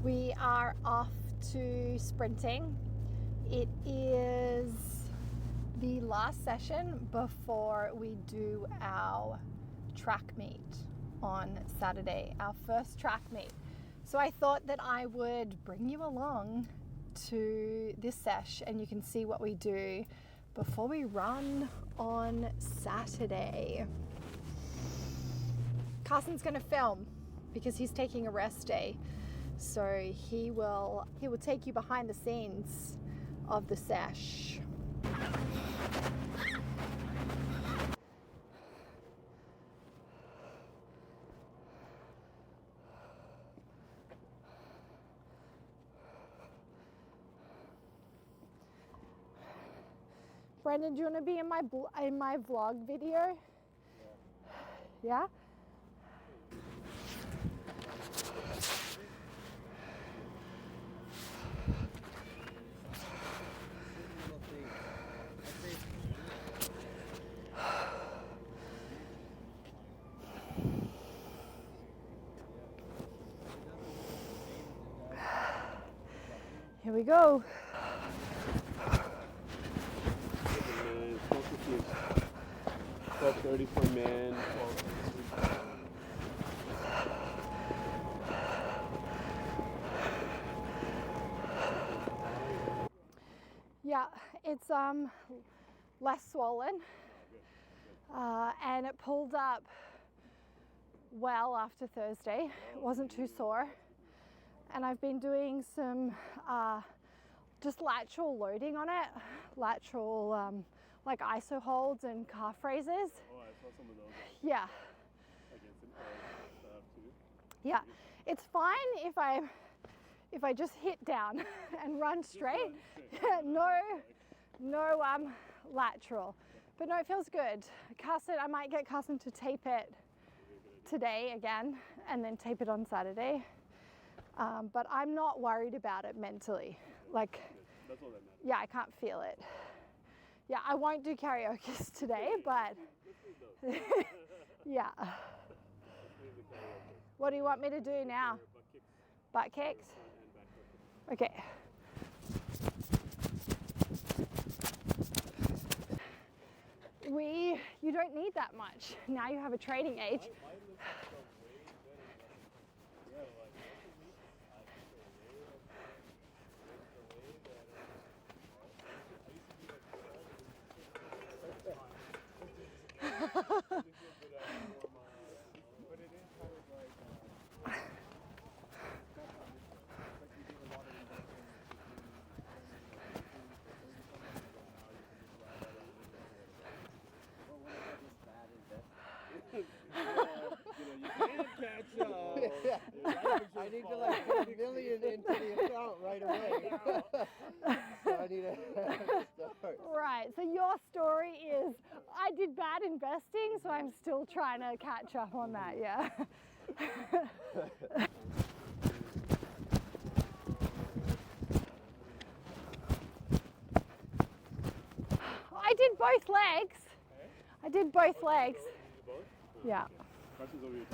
We are off to sprinting. It is the last session before we do our track meet on Saturday, our first track meet. So I thought that I would bring you along to this sesh and you can see what we do before we run on Saturday. Carson's going to film because he's taking a rest day. So he will take you behind the scenes of the sesh. Brendan, do you want to be in my vlog video? Yeah? Here we go. 12:30 for men. Yeah, it's less swollen, and it pulled up well after Thursday. It wasn't too sore, and I've been doing some just lateral loading on it, lateral like iso holds and calf raises. Oh, I saw some of those. Yeah. Against an stuff too. Yeah, it's fine if I just hit down and run straight. Yeah, no lateral. But no, it feels good. Carson, I might get Carson to tape it today again and then tape it on Saturday. But I'm not worried about it mentally. Like, That's all that matters. yeah, I can't feel it. Yeah, I won't do karaoke today, but yeah. What do you want me to do now? Butt kicks? Okay. You don't need that much. Now you have a training age. I need to like put $1 million into the account right away. So I need to start. Right, so your story is, I did bad investing, so I'm still trying to catch up on that, yeah. I did both legs. I did both legs. Yeah. Carson's over here.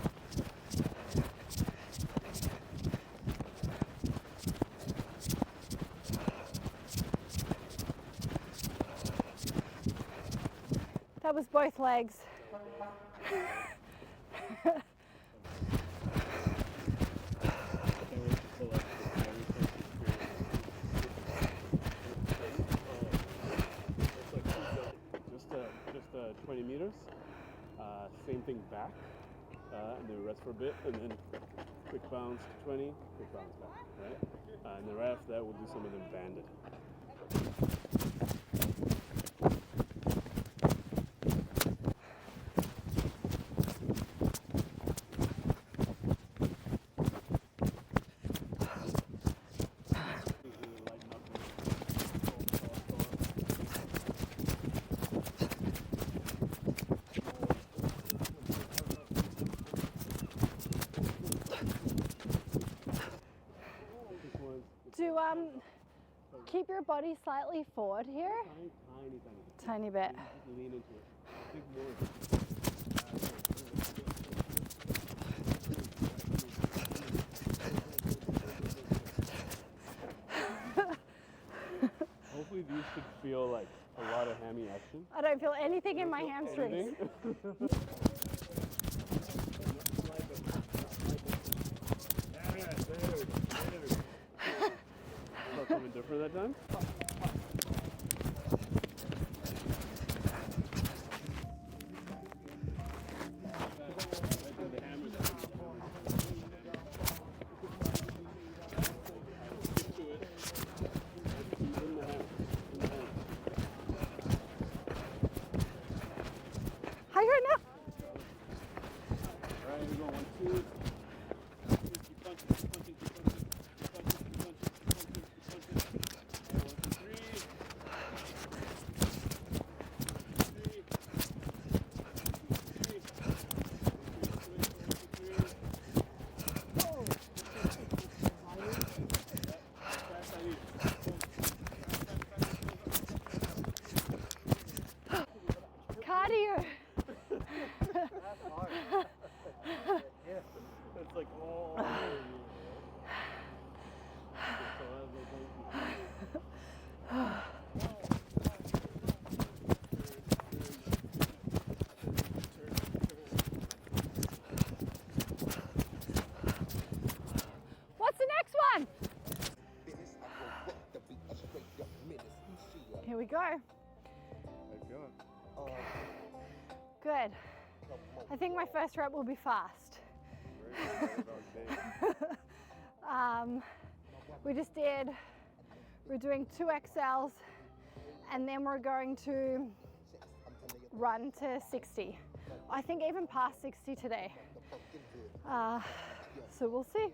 That was both legs. Just 20 meters. Same thing back, and then rest for a bit, and then quick bounce to 20, quick bounce back, right? And then right after that, we'll do some of them banded. Keep your body slightly forward here. Tiny bit. Lean into it. Think more. should feel like a lot of hammy action. I don't feel anything in my Feel hamstrings. anything? Yeah, there we go. Felt something different that time? How you right now? Alright, here we go. 1, 2. Keep punching, keep punching, keep punching, keep punching, keep punching, keep punching, keep punching. Alright, 1, 2, 3. 3. Cardio. That's hard. Yeah. It's like all over you. What's the next one? Here we go. Let's go. Good. I think my first rep will be fast. We're doing 2 XLs and then we're going to run to 60. I think even past 60 today. So we'll see.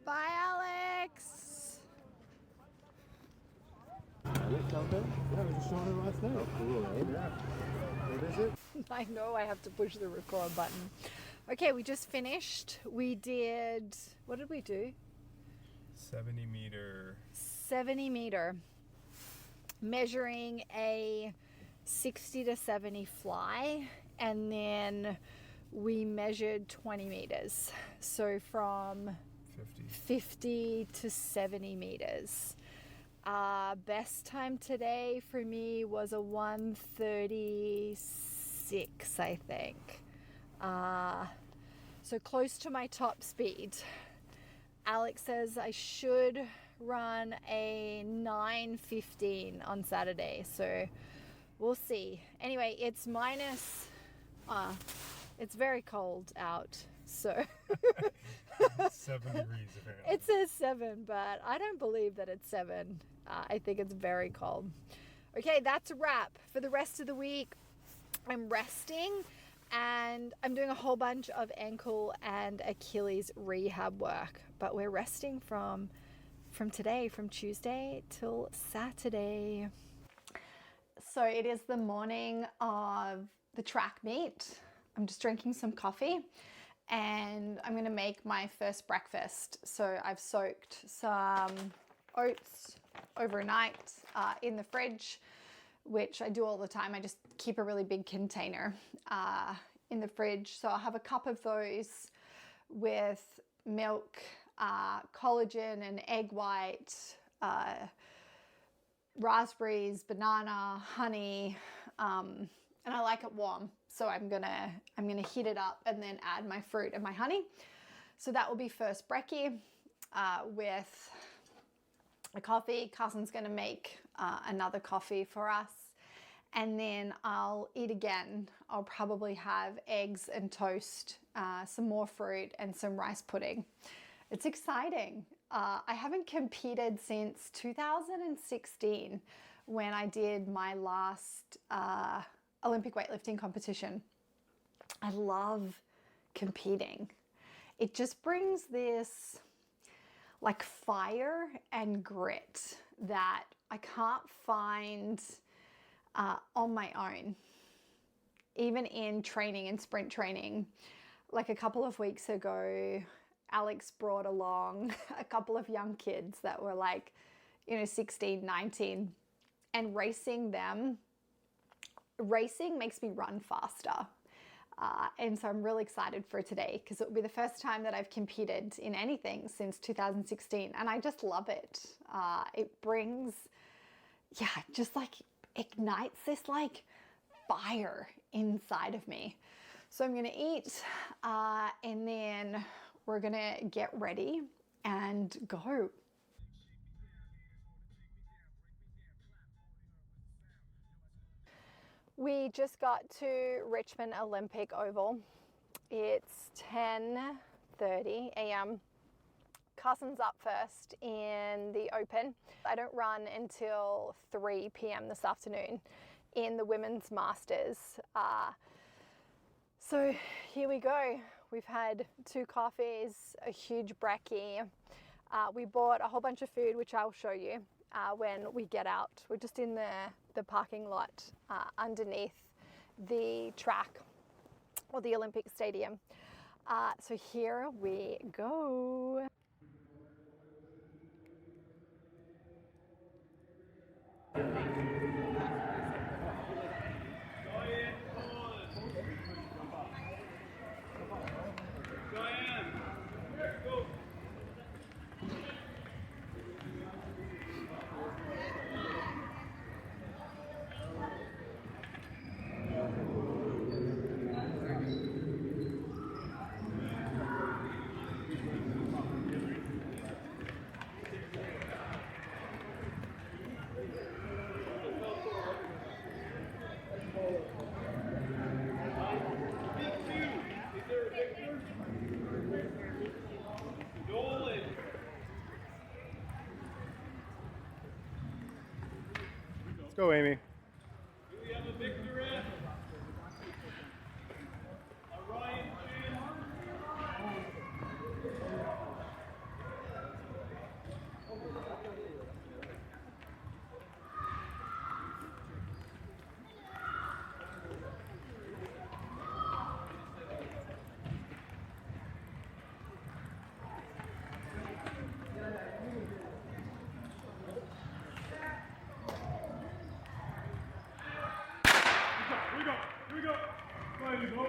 Bye, Alex. Alex out there? Yeah, we just showing her last night. Oh, cool, right? Yeah. What is it? I know I have to push the record button. Okay, we just finished. We did, what did we do? 70 meter. 70 meter. Measuring a 60 to 70 fly, and then we measured 20 meters. So from 50 to 70 meters. Best time today for me was a 1:36, I think. So close to my top speed. Alex says I should run a 9:15 on Saturday, so we'll see. Anyway, it's it's very cold out, so 7 degrees apparently. it says 7, but I don't believe that it's 7. I think it's very cold. Okay, that's a wrap for the rest of the week. I'm resting and I'm doing a whole bunch of ankle and Achilles rehab work, but we're resting from today, from Tuesday till Saturday. So it is the morning of the track meet. I'm just drinking some coffee and I'm gonna make my first breakfast. So I've soaked some oats overnight in the fridge, which I do all the time. I just keep a really big container in the fridge. So I'll have a cup of those with milk, collagen and egg white, raspberries, banana, honey, and I like it warm. So I'm gonna heat it up and then add my fruit and my honey. So that will be first brekkie with a coffee. Carson's gonna make another coffee for us. And then I'll eat again. I'll probably have eggs and toast, some more fruit and some rice pudding. It's exciting. I haven't competed since 2016 when I did my last Olympic weightlifting competition. I love competing. It just brings this like fire and grit that I can't find on my own, even in training and sprint training. Like a couple of weeks ago, Alex brought along a couple of young kids that were like, 16, 19, and racing makes me run faster. And so I'm really excited for today because it will be the first time that I've competed in anything since 2016. And I just love it. It brings, just like ignites this like fire inside of me. So I'm going to eat and then we're going to get ready and go. We just got to Richmond Olympic Oval. It's 10:30 a.m. Carson's up first in the open. I don't run until 3 p.m. this afternoon in the women's masters. So here we go. We've had 2 coffees, a huge brekkie. We bought a whole bunch of food, which I'll show you when we get out. We're just in the parking lot underneath the track or the Olympic Stadium. So here we go. Let's go, Amy. Do we have a victor in? A Ryan Chin? Here we go. Go ahead, you go.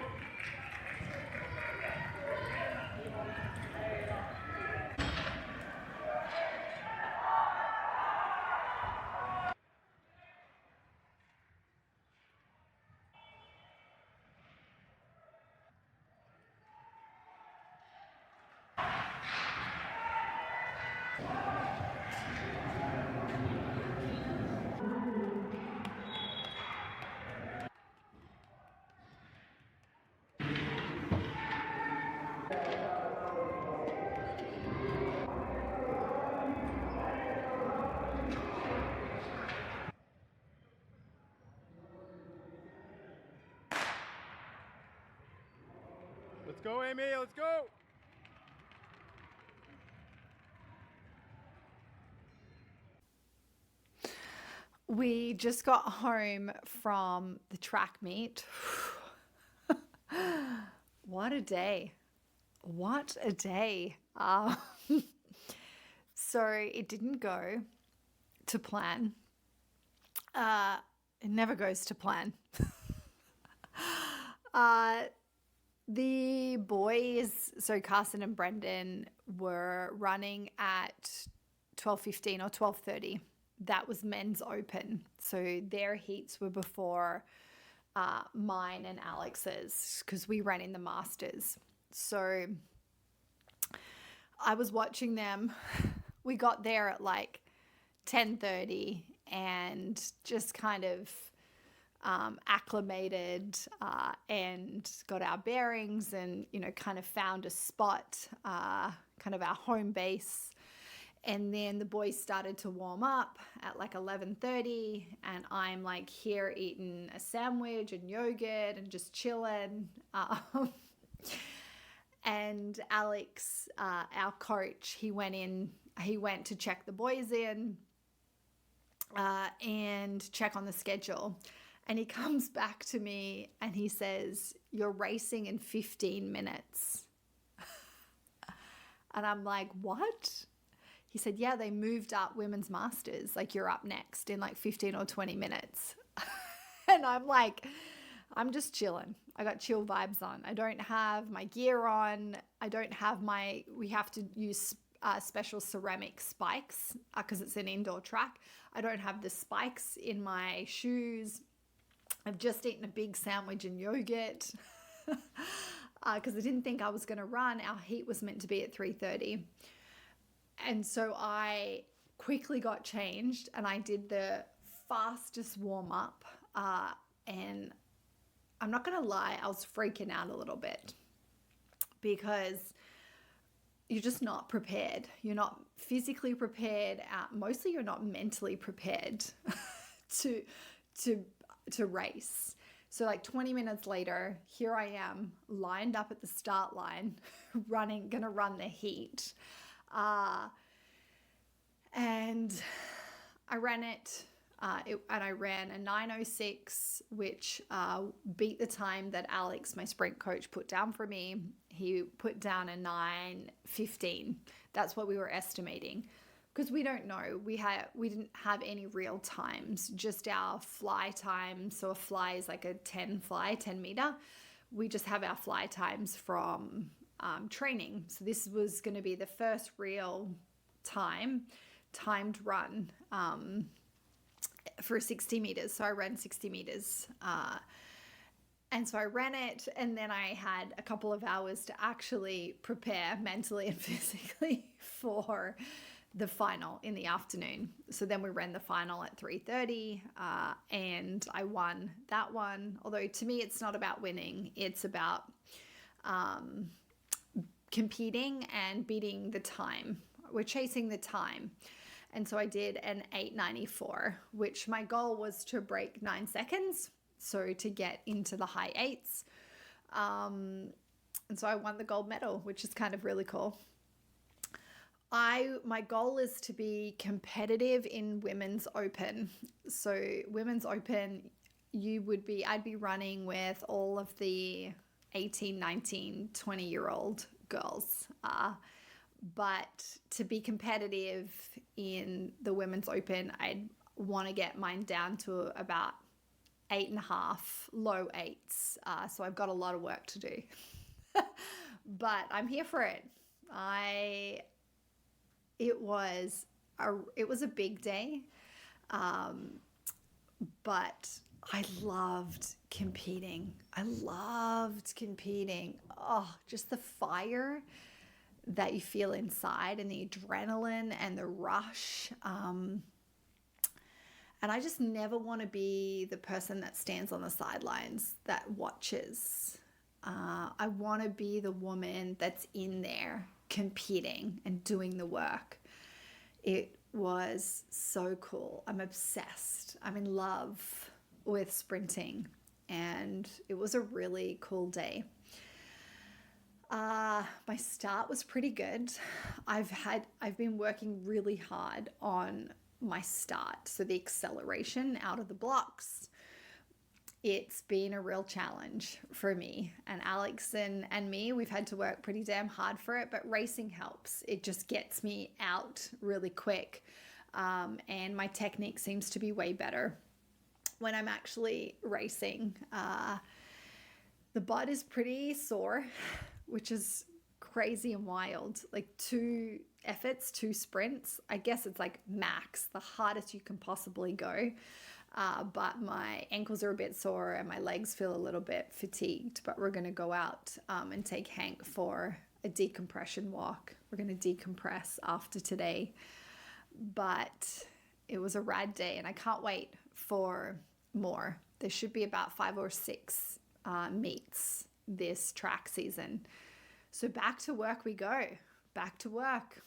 Let's go, Amy. Let's go. We just got home from the track meet. What a day. What a day. So it didn't go to plan. It never goes to plan. The boys, so Carson and Brendan, were running at 12:15 or 12:30. That was men's open. So their heats were before mine and Alex's because we ran in the masters. So I was watching them. We got there at like 10:30 and just kind of acclimated and got our bearings and, kind of found a spot, kind of our home base. And then the boys started to warm up at like 11:30 and I'm like here eating a sandwich and yogurt and just chilling. And Alex, our coach, he went to check the boys in and check on the schedule. And he comes back to me and he says, "You're racing in 15 minutes." And I'm like, "What?" He said, "Yeah, they moved up women's masters. Like, you're up next in like 15 or 20 minutes. And I'm like, I'm just chilling. I got chill vibes on. I don't have my gear on. I don't have we have to use special ceramic spikes because it's an indoor track. I don't have the spikes in my shoes. I've just eaten a big sandwich and yogurt because I didn't think I was going to run. Our heat was meant to be at 3:30. And so I quickly got changed and I did the fastest warm up. And I'm not going to lie, I was freaking out a little bit because you're just not prepared. You're not physically prepared. Mostly you're not mentally prepared to race. So like 20 minutes later, here I am lined up at the start line, gonna run the heat. And I ran it, and I ran a 9:06, which beat the time that Alex, my sprint coach, put down for me. He put down a 9:15. That's what we were estimating, because we don't know. We didn't have any real times, just our fly time. So a fly is like a 10 meter. We just have our fly times from training. So this was going to be the first real timed run for 60 meters. So I ran 60 meters. And so I ran it, and then I had a couple of hours to actually prepare mentally and physically for the final in the afternoon. So then we ran the final at 3:30, and I won that one. Although to me, it's not about winning. It's about competing and beating the time. We're chasing the time. And so I did an 8:94, which my goal was to break 9 seconds. So to get into the high 8s. And so I won the gold medal, which is kind of really cool. My goal is to be competitive in Women's Open. So Women's Open, I'd be running with all of the 18, 19, 20-year-old girls. But to be competitive in the Women's Open, I'd want to get mine down to about 8.5, low 8s. So I've got a lot of work to do. But I'm here for it. It was a big day, but I loved competing. Oh, just the fire that you feel inside and the adrenaline and the rush. And I just never want to be the person that stands on the sidelines that watches. I want to be the woman that's in there competing and doing the work. It was so cool. I'm obsessed. I'm in love with sprinting, and it was a really cool day. My start was pretty good. I've been working really hard on my start. So the acceleration out of the blocks, it's been a real challenge for me. And Alex and me, we've had to work pretty damn hard for it, but racing helps. It just gets me out really quick. And my technique seems to be way better when I'm actually racing. The butt is pretty sore, which is crazy and wild. Like 2 efforts, 2 sprints. I guess it's like max, the hardest you can possibly go. But my ankles are a bit sore and my legs feel a little bit fatigued. But we're going to go out and take Hank for a decompression walk. We're going to decompress after today. But it was a rad day, and I can't wait for more. There should be about 5 or 6 meets this track season. So back to work we go. Back to work.